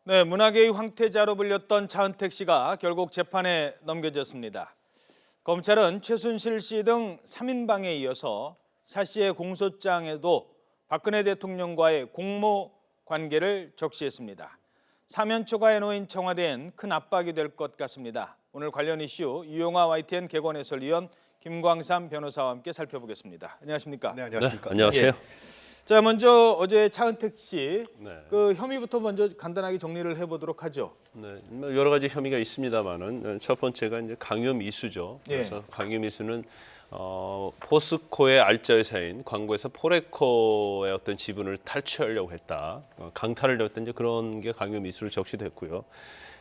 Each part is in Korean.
네, 문화계의 황태자로 불렸던 차은택 씨가 결국 재판에 넘겨졌습니다. 검찰은 최순실 씨 등 3인방에 이어서 차 씨의 공소장에도 박근혜 대통령과의 공모 관계를 적시했습니다. 사면 초과에 놓인 청와대엔 큰 압박이 될 것 같습니다. 오늘 관련 이슈 유용화 YTN 개건 해설위원 김광삼 변호사와 함께 살펴보겠습니다. 안녕하십니까? 네, 안녕하십니까? 네, 안녕하세요. 자, 먼저 어제 차은택 씨 네. 그 혐의부터 먼저 간단하게 정리를 해보도록 하죠. 네, 뭐 여러 가지 혐의가 있습니다만은 첫 번째가 이제 강요미수죠. 예. 그래서 강요미수는 포스코의 알짜회사인 광고에서 포레코의 어떤 지분을 탈취하려고 했다, 강탈을 했던 이제 그런 게 강요미수로 적시됐고요.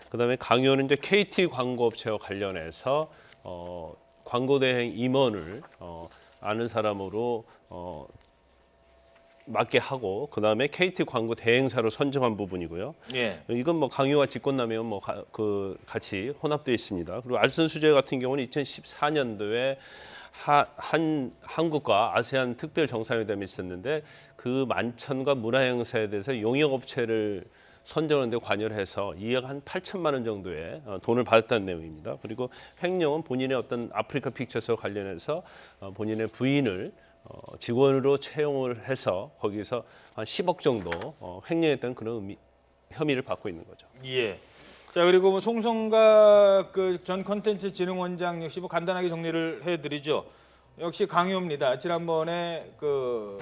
그다음에 강요는 이제 KT 광고업체와 관련해서 광고 대행 임원을 아는 사람으로 맡게 하고 그다음에 KT 광고 대행사로 선정한 부분이고요. 예. 이건 뭐 강요와 직권남용 같이 혼합되어 있습니다. 그리고 알선 수재 같은 경우는 2014년도에 한국과 아세안 특별 정상회담이 있었는데 그 만천과 문화행사에 대해서 용역업체를 선정하는 데 관여를 해서 2억 한 8천만 원 정도의 돈을 받았다는 내용입니다. 그리고 횡령은 본인의 어떤 아프리카 픽처스와 관련해서 본인의 부인을 직원으로 채용을 해서 거기서 한 10억 정도 횡령했던 그런 혐의를 받고 있는 거죠. 예. 자, 그리고 뭐 송성각 그 전 콘텐츠진흥원장 역시 뭐 간단하게 정리를 해드리죠. 역시 강요입니다. 지난번에 그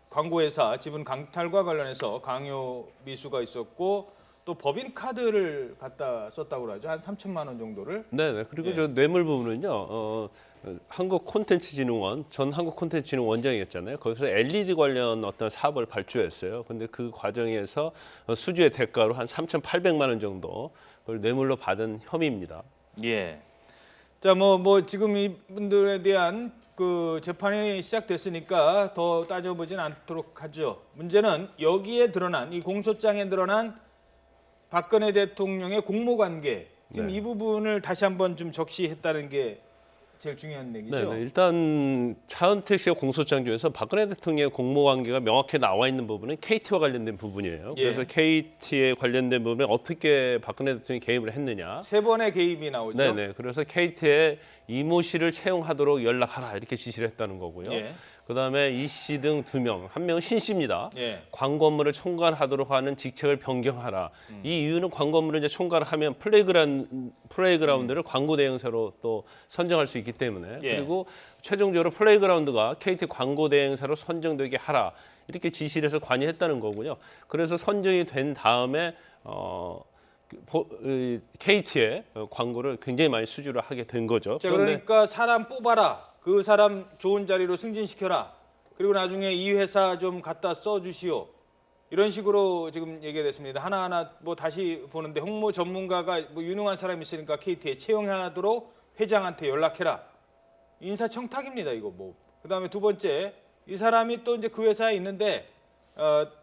광고회사 지분 강탈과 관련해서 강요 미수가 있었고 또 법인 카드를 갖다 썼다고 그러죠. 한 3천만 원 정도를. 네. 그리고 예. 저 뇌물 부분은요. 한국콘텐츠진흥원 전 한국콘텐츠진흥원장이었잖아요. 거기서 LED 관련 어떤 사업을 발주했어요. 근데 그 과정에서 수주의 대가로 한 3,800만 원 정도 그걸 뇌물로 받은 혐의입니다. 예. 자, 뭐 지금 이분들에 대한 그 재판이 시작됐으니까 더 따져보진 않도록 하죠. 문제는 여기에 드러난 이 공소장에 드러난 박근혜 대통령의 공모관계 지금 네. 이 부분을 다시 한번 좀 적시했다는 게 제일 중요한 얘기죠. 네. 일단 차은택 씨의 공소장 중에서 박근혜 대통령의 공모관계가 명확히 나와 있는 부분은 KT와 관련된 부분이에요. 예. 그래서 KT에 관련된 부분에 어떻게 박근혜 대통령이 개입을 했느냐. 세 번의 개입이 나오죠. 네네. 그래서 KT에 이모 씨를 채용하도록 연락하라 이렇게 지시를 했다는 거고요. 예. 그다음에 이 씨 등 2명, 한 명은 신 씨입니다. 예. 광고 업무를 총괄하도록 하는 직책을 변경하라. 이 이유는 광고 업무를 이제 총괄을 하면 플레이그라운드를 광고 대행사로 또 선정할 수 있기 때문에 예. 그리고 최종적으로 플레이그라운드가 KT 광고 대행사로 선정되게 하라 이렇게 지시를 해서 관여했다는 거고요. 그래서 선정이 된 다음에 KT의 광고를 굉장히 많이 수주를 하게 된 거죠. 자, 그러니까 사람 뽑아라. 그 사람 좋은 자리로 승진시켜라. 그리고 나중에 이 회사 좀 갖다 써주시오. 이런 식으로 지금 얘기가 됐습니다. 하나하나 뭐 다시 보는데 홍보 전문가가 뭐 유능한 사람이 있으니까 KT에 채용하도록 회장한테 연락해라. 인사청탁입니다, 이거 뭐. 그다음에 두 번째, 이 사람이 또 이제 그 회사에 있는데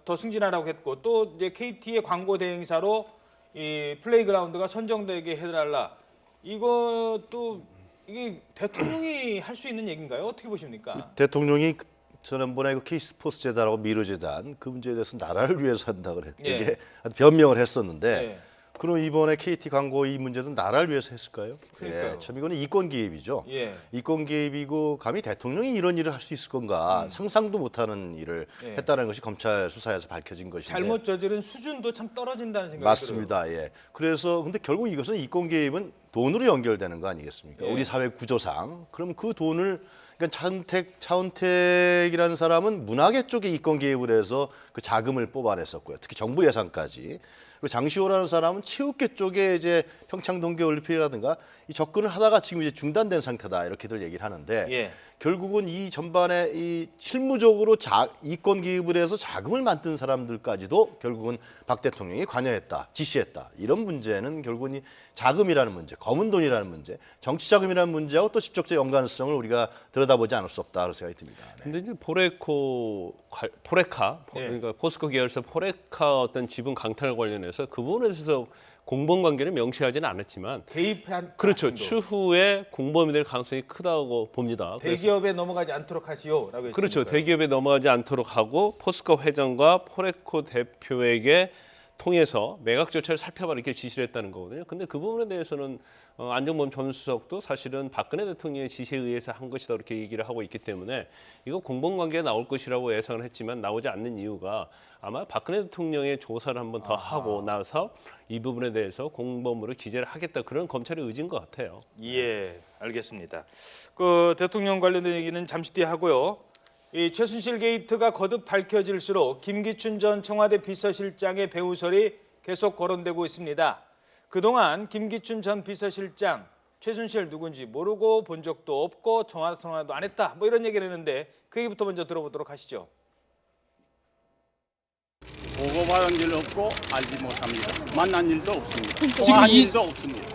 더 승진하라고 했고 또 이제 KT의 광고 대행사로 이 플레이그라운드가 선정되게 해달라. 이것도 이게 대통령이 할 수 있는 얘기인가요? 어떻게 보십니까? 대통령이 지난번에 그 K스포츠 재단하고 미르 재단 그 문제에 대해서 나라를 위해서 한다 그랬 예. 이게 변명을 했었는데 예. 그럼 이번에 KT 광고 이 문제도 나라를 위해서 했을까요? 그러니까요. 예, 참 이거는 이권 개입이죠. 예. 이권 개입이고 감히 대통령이 이런 일을 할 수 있을 건가 상상도 못하는 일을 예. 했다는 것이 검찰 수사에서 밝혀진 것인데 잘못 저지른 수준도 참 떨어진다는 생각이 맞습니다. 예. 그래서 근데 결국 이것은 이권 개입은 돈으로 연결되는 거 아니겠습니까? 예. 우리 사회 구조상 그럼 그 돈을 그러니까 차은택이라는 사람은 문화계 쪽에 이권 개입을 해서 그 자금을 뽑아냈었고요. 특히 정부 예산까지. 그리고 장시호라는 사람은 체육계 쪽에 이제 평창 동계올림픽이라든가 이 접근을 하다가 지금 이제 중단된 상태다 이렇게들 얘기를 하는데 예. 결국은 이 전반에 이 실무적으로 이권 개입을 해서 자금을 만든 사람들까지도 결국은 박 대통령이 관여했다, 지시했다 이런 문제는 결국은 이 자금이라는 문제, 검은 돈이라는 문제, 정치 자금이라는 문제하고 또 직접적 연관성을 우리가 들여다보지 않을 수 없다 그런 생각이 듭니다. 네. 근데 이제 포레카 예. 그러니까 포스코 계열사 포레카 어떤 지분 강탈 관련해서 그 부분에 대해서 공범 관계를 명시하지는 않았지만 개입한 그렇죠. 정도. 추후에 공범이 될 가능성이 크다고 봅니다. 그래서 대기업에 넘어가지 않도록 하시오라고 했죠. 그렇죠. 대기업에 넘어가지 않도록 하고 포스코 회장과 포레코 대표에게 통해서 매각 조처를 살펴봐 이렇게 지시를 했다는 거거든요. 근데 그 부분에 대해서는 안종범 전 수석도 사실은 박근혜 대통령의 지시에 의해서 한 것이다 이렇게 얘기를 하고 있기 때문에 이거 공범관계가 나올 것이라고 예상을 했지만 나오지 않는 이유가 아마 박근혜 대통령의 조사를 한번 더 하고 나서 이 부분에 대해서 공범으로 기재를 하겠다 그런 검찰의 의지인 것 같아요. 예, 알겠습니다. 그 대통령 관련된 얘기는 잠시 뒤에 하고요. 이 최순실 게이트가 거듭 밝혀질수록 김기춘 전 청와대 비서실장의 배후설이 계속 거론되고 있습니다. 그동안 김기춘 전 비서실장 최순실 누군지 모르고 본 적도 없고 전화도 안 했다. 뭐 이런 얘기를 했는데 그 얘기부터 먼저 들어보도록 하시죠. 보고받은 일 없고 알지 못합니다. 만난 일도 없습니다. 지금 통화한 이- 일도 없습니다.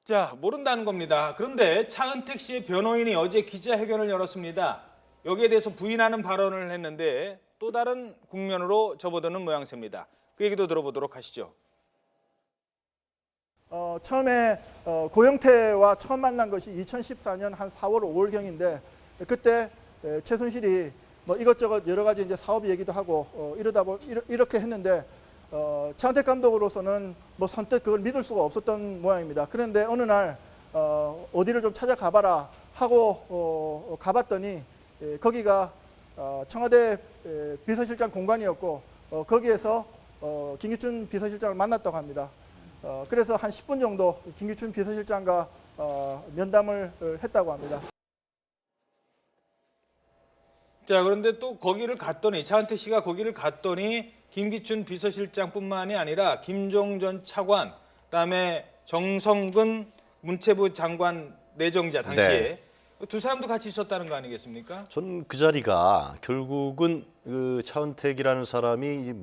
자, 모른다는 겁니다. 그런데 차은택 씨의 변호인이 어제 기자회견을 열었습니다. 여기에 대해서 부인하는 발언을 했는데 또 다른 국면으로 접어드는 모양새입니다. 그 얘기도 들어보도록 하시죠. 처음에 고영태와 처음 만난 것이 2014년 한 4월, 5월경인데 그때 최순실이 뭐 이것저것 여러 가지 이제 사업 얘기도 하고 이렇게 했는데 차은택 감독으로서는 뭐 선뜻 그걸 믿을 수가 없었던 모양입니다. 그런데 어느 날 어디를 좀 찾아가봐라 하고 가봤더니 거기가 청와대 비서실장 공간이었고 거기에서 김기춘 비서실장을 만났다고 합니다. 그래서 한 10분 정도 김기춘 비서실장과 면담을 했다고 합니다. 자, 그런데 또 거기를 갔더니 차은택 씨가 거기를 갔더니 김기춘 비서실장뿐만이 아니라 김종 전 차관, 그다음에 정성근 문체부 장관 내정자 당시에 두 사람도 같이 있었다는 거 아니겠습니까? 전 그 자리가 결국은 그 차은택이라는 사람이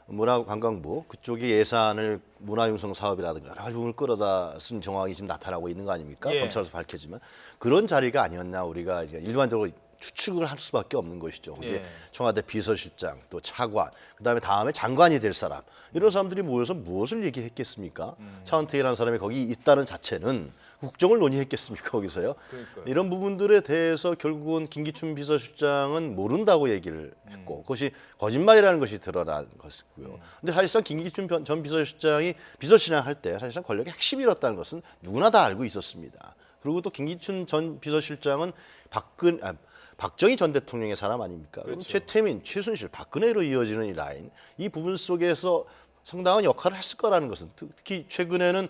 문화관광부 그쪽의 예산을 문화융성 사업이라든가 여러 부분을 끌어다 쓴 정황이 지금 나타나고 있는 거 아닙니까? 예. 검찰에서 밝혀지면 그런 자리가 아니었나 우리가 이제 일반적으로 추측을 할 수밖에 없는 것이죠. 그게 예. 청와대 비서실장, 또 차관, 다음에 장관이 될 사람 이런 사람들이 모여서 무엇을 얘기했겠습니까? 차은택이라는 사람이 거기 있다는 자체는 국정을 논의했겠습니까? 거기서요. 그러니까요. 이런 부분들에 대해서 결국은 김기춘 비서실장은 모른다고 얘기를 했고 그것이 거짓말이라는 것이 드러난 것이고요. 근데 사실상 김기춘 전 비서실장이 비서실장 할 때 사실상 권력의 핵심이었다는 것은 누구나 다 알고 있었습니다. 그리고 또 김기춘 전 비서실장은 박정희 전 대통령의 사람 아닙니까? 그럼 그렇죠. 최태민, 최순실, 박근혜로 이어지는 이 라인, 이 부분 속에서 상당한 역할을 했을 거라는 것은 특히 최근에는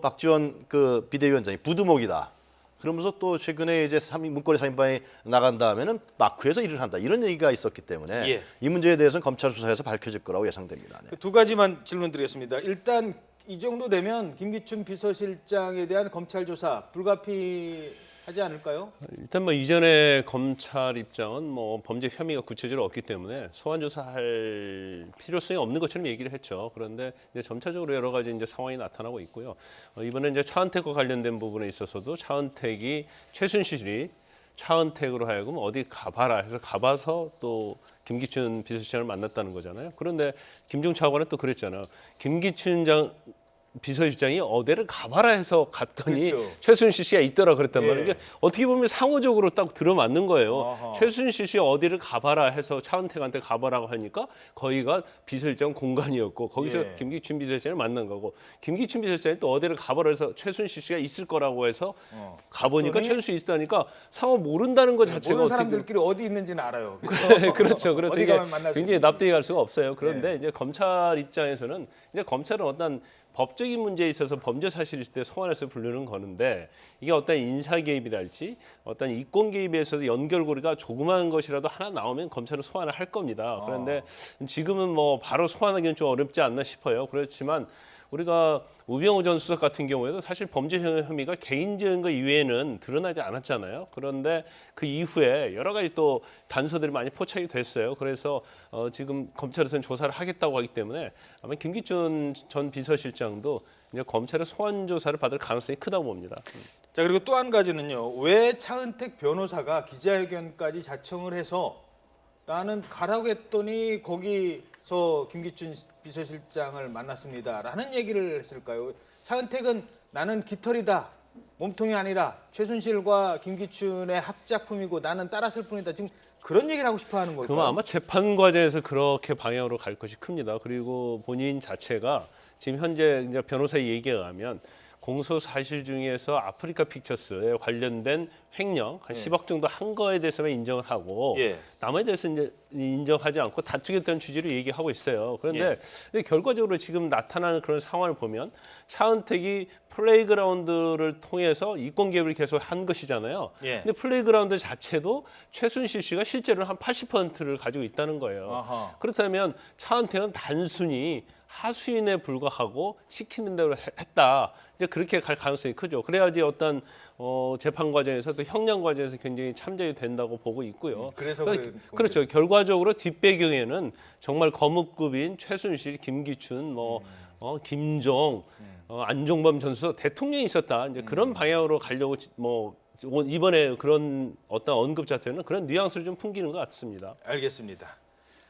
박지원 그 비대위원장이 부두목이다. 그러면서 또 최근에 이제 문고리 3인방에 나간 다음에는 마크에서 일을 한다. 이런 얘기가 있었기 때문에 예. 이 문제에 대해서는 검찰 수사에서 밝혀질 거라고 예상됩니다. 네. 두 가지만 질문드리겠습니다. 일단 이 정도 되면 김기춘 비서실장에 대한 검찰 조사 불가피하지 않을까요? 일단 뭐 이전에 검찰 입장은 뭐 범죄 혐의가 구체적으로 없기 때문에 소환 조사할 필요성이 없는 것처럼 얘기를 했죠. 그런데 이제 점차적으로 여러 가지 이제 상황이 나타나고 있고요. 이번에 이제 차은택과 관련된 부분에 있어서도 최순실이 차은택으로 하여금 어디 가봐라 해서 가봐서 또 김기춘 비서실장을 만났다는 거잖아요. 그런데 김종 차관은 또 그랬잖아요. 김기춘 비서실장이 어디를 가봐라 해서 갔더니 그렇죠. 최순실 씨가 있더라 그랬단 예. 말이에요. 이게 어떻게 보면 상호적으로 딱 들어맞는 거예요. 아하. 최순실 씨 어디를 가봐라 해서 차은택한테 가봐라고 하니까 거기가 비서실장 공간이었고 거기서 예. 김기춘 비서실장을 만난 거고 김기춘 비서실장이 또 어디를 가봐라 해서 최순실 씨가 있을 거라고 해서 가보니까 그러니? 최순실 있다니까 상호 모른다는 것 자체가 모르는 어떻게 사람들끼리 어디 있는지는 알아요. 그렇죠. 그래서 어디 이게 가면 만날 수 굉장히 납득이 갈 수가 없어요. 그런데 네. 이제 검찰 입장에서는 이제 검찰은 어떤 법적인 문제에 있어서 범죄 사실일 때 소환해서 부르는 거는데 이게 어떤 인사 개입이랄지 어떤 이권 개입에 있어서 연결고리가 조그마한 것이라도 하나 나오면 검찰은 소환을 할 겁니다. 그런데 지금은 뭐 바로 소환하기는 좀 어렵지 않나 싶어요. 그렇지만 우리가 우병우 전 수석 같은 경우에도 사실 범죄 혐의가 개인적인 것 이외에는 드러나지 않았잖아요. 그런데 그 이후에 여러 가지 또 단서들이 많이 포착이 됐어요. 그래서 지금 검찰에서는 조사를 하겠다고 하기 때문에 아마 김기춘 전 비서실장도 이제 검찰의 소환 조사를 받을 가능성이 크다고 봅니다. 자, 그리고 또 한 가지는요. 왜 차은택 변호사가 기자회견까지 자청을 해서 나는 가라고 했더니 거기서 김기춘 비서실장을 만났습니다라는 얘기를 했을까요? 차은택은 나는 깃털이다. 몸통이 아니라 최순실과 김기춘의 합작품이고 나는 따랐을 뿐이다. 지금 그런 얘기를 하고 싶어 하는 걸까요? 그럼 아마 재판 과정에서 그렇게 방향으로 갈 것이 큽니다. 그리고 본인 자체가 지금 현재 이제 변호사의 얘기에 의하면 공소 사실 중에서 아프리카 픽처스에 관련된 횡령 한 10억 정도 한 거에 대해서만 인정을 하고 예. 남에 대해서 이제 인정하지 않고 다투겠다는 취지로 얘기하고 있어요. 그런데 근데 결과적으로 지금 나타나는 그런 상황을 보면 차은택이 플레이그라운드를 통해서 이권 개입을 계속 한 것이잖아요. 예. 근데 플레이그라운드 자체도 최순실 씨가 실제로 한 80%를 가지고 있다는 거예요. 아하. 그렇다면 차은택은 단순히 하수인에 불과하고 시키는 대로 했다. 이제 그렇게 갈 가능성이 크죠. 그래야지 어떤 재판 과정에서 또 형량 과정에서 굉장히 참작이 된다고 보고 있고요. 그래서 그렇죠. 결과적으로 뒷배경에는 정말 거뭇급인 최순실, 김기춘, 김종, 안종범 전 수석 대통령이 있었다. 이제 그런 방향으로 가려고 이번에 그런 어떤 언급 자체는 그런 뉘앙스를 좀 풍기는 것 같습니다. 알겠습니다.